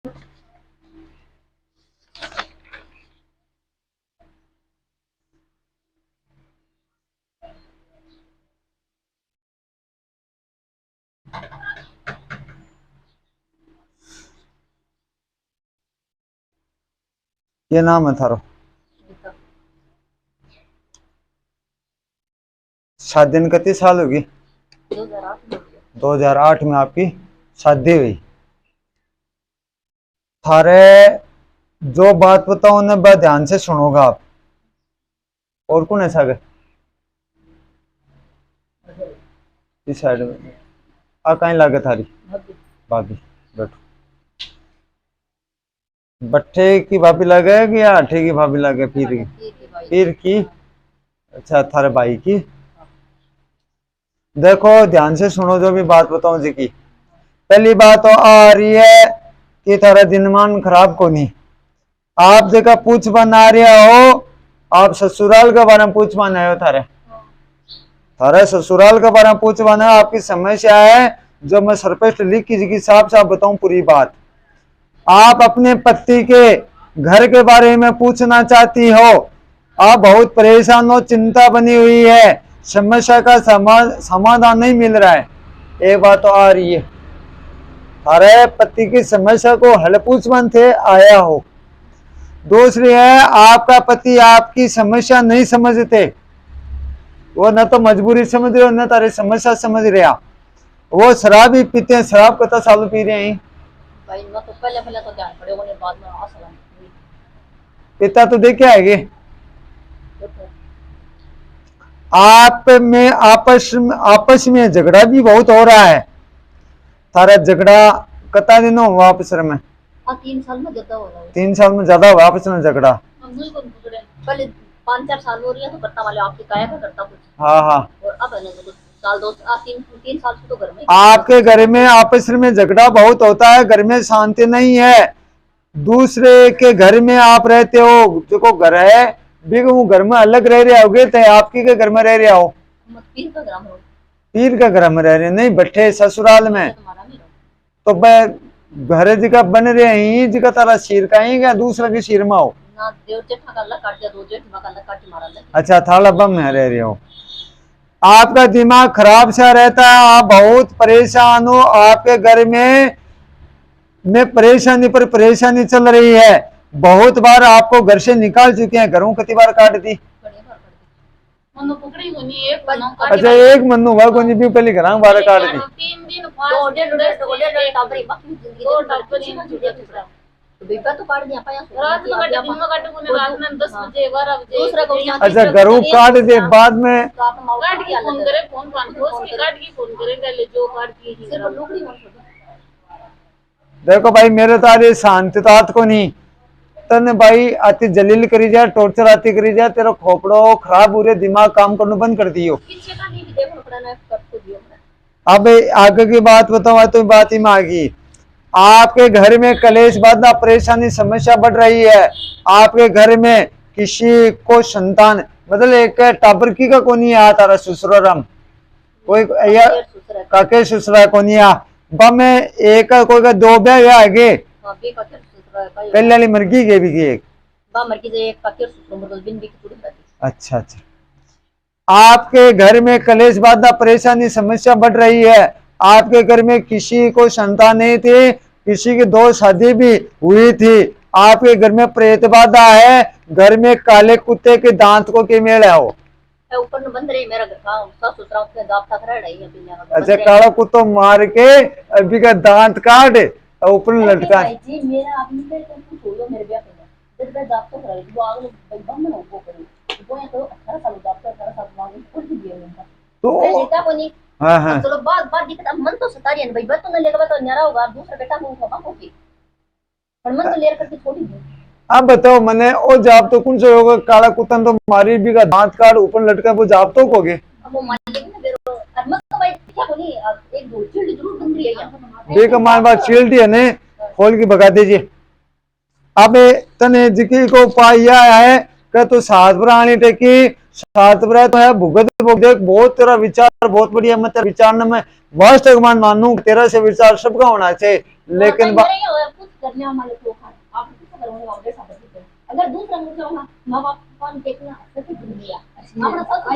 ये नाम है थारो। शादी ने कितनी साल होगी? 2008 में आपकी शादी हुई। थारे जो बात बताओ उन्हें बड़ा ध्यान से सुनोगा आप। और कौन ऐसा है इस साइड में? आ कहीं लागे थारी भाभी? बैठो। बट्ठे की भाभी लगे कि आठे की भाभी लगे? पीर की। अच्छा, थारे भाई की। देखो ध्यान से सुनो जो भी बात बताऊं जी की। पहली बात तो आ रही है कि थारा दिनमान खराब को नहीं। आप जगह पूछ बना रहे हो, आप ससुराल के बारे में पूछ बना हो। थारे थारे ससुराल के बारे में पूछ बना, आपकी समस्या है जो मैं सरपंच लिख की साफ साफ बताऊं पूरी बात। आप अपने पति के घर के बारे में पूछना चाहती हो। आप बहुत परेशान हो, चिंता बनी हुई है, समस्या का समाधान नहीं मिल रहा है। एक बात तो आ रही है, थारे पति की समस्या को हल पूछवन थे आया हो। दूसरी है, आपका पति आपकी समस्या नहीं समझते। वो न तो मजबूरी समझ रहे हो न तारी समस्या समझ रहे। वो शराब ही पीते हैं। शराब कता साल पी रहे हैं भाई? मैं तो पहले पहले तो ध्यान पड़े होने बाद में आसला पिता तो देखे आएंगे। आप में आपस में झगड़ा भी बहुत हो रहा है। थारा झगड़ा कता दिन हुआ आपस में? 3 साल में ज्यादा हो रहा है। 3 साल में ज्यादा हुआ आपस में झगड़ा? पहले 5-4 साल हो रही है तो करता वाले आपकी काया का करता कुछ। हाँ हाँ। और अब है ना साल 2-3 साल से तो घर में आपके घर में आपस में झगड़ा बहुत होता है, घर में शांति नहीं है। दूसरे के घर में आप रहते हो, जो घर है वो घर में अलग रह रहे होगे तो आपकी के घर में रह रहे हो? पीर का ग्राम हो। पीर का घर में रह रहे नहीं बैठे ससुराल में। तो घर जिका बन रहे ही जिका तारा सिर का ही क्या दूसरा के सिर में हो ना? देव जेठा का काट दिया, दो जेठ का काट मारा ले। अच्छा, थाला बम में रह रहे हो। आपका दिमाग खराब सा रहता है, आप बहुत परेशान हो। आपके घर में परेशानी पर परेशानी चल रही है। बहुत बार आपको घर से निकाल चुके हैं, घरों कितनी बार काट दी? अच्छा, एक मनु हुआ को भी पहले घर बार काट दी। अच्छा, घरों काट दे बाद में देखो भाई मेरे तारे शांतितात को नहीं तन भाई अति जलील करी जाए, टॉर्चर आती करी जाए, तेरा खोपड़ो खराब हो रहे, दिमाग काम करना बंद कर दियो। अब आगे की बात बताओ तो बात ही में आ गई। आपके घर में कलेश बाधा परेशानी समस्या बढ़ रही है। आपके घर में किसी को संतान मतलब एक टाबर की का को नहीं आ तारा ससुराराम कोई या काके ससुरा को नहीं आ में एक कोई का दो ब्याह आगे पहले मरगी के भी एक अच्छा अच्छा। आपके घर में कलेश बाधा परेशानी समस्या बढ़ रही है। आपके घर में किसी को संतान नहीं थी, किसी की 2 शादी भी हुई थी। आपके घर में प्रेत बाधा है। घर में काले कुत्ते के दांत को के मेल है वो ऊपर बंद रही मेरा घर का सास ससुरा उसने दांत तक रह रही है। अच्छा, काला कुत्तो मार के अभी का दांत काट ऊपर लटका जी मेरा आपने तो छोड़ो मेरे ब्याह पे जब दांत तो रह वो आगे बम में वो करी वो तो 18 साल दांत 18 साल मांगे कुछ भी दिया उनका तो बेटा को नहीं। हां हां चलो बात दिक्कत अब मन तो सता रही है भाई बस तो न लेगा तो न्यारा होगा दूसरा बेटा को बाप होगी पर मन तो लेर करके छोड़ी दो। अब बताओ मने ओ जाप तो कौन से होगा? काला कुत्तन तो मारी भी का दांत काट ऊपर लटका वो जाप तो कोगे अब वो मान लेंगे ना बेरो अरमत तो भाई क्या को नहीं एक दो चिल्ड जरूर बन रही है यहां देख हमारे बात चिल्ड है ने खोल के भगा दीजिए। अब तने जिकी को पाया है कि तो सात प्राणी टेकी सात ब्रह तो है भुगत देख बहुत तेरा विचार बहुत बढ़िया। मैं तेरा विचार में वास्तव मान मानू तेरा से विचार सबका होना चाहिए लेकिन बदले हमारे तो खाना आप किस करोगे आप जैसा करते अगर दूसरा मुद्दा ना माँ बाप कौन देखना सच्ची दुनिया अपना सब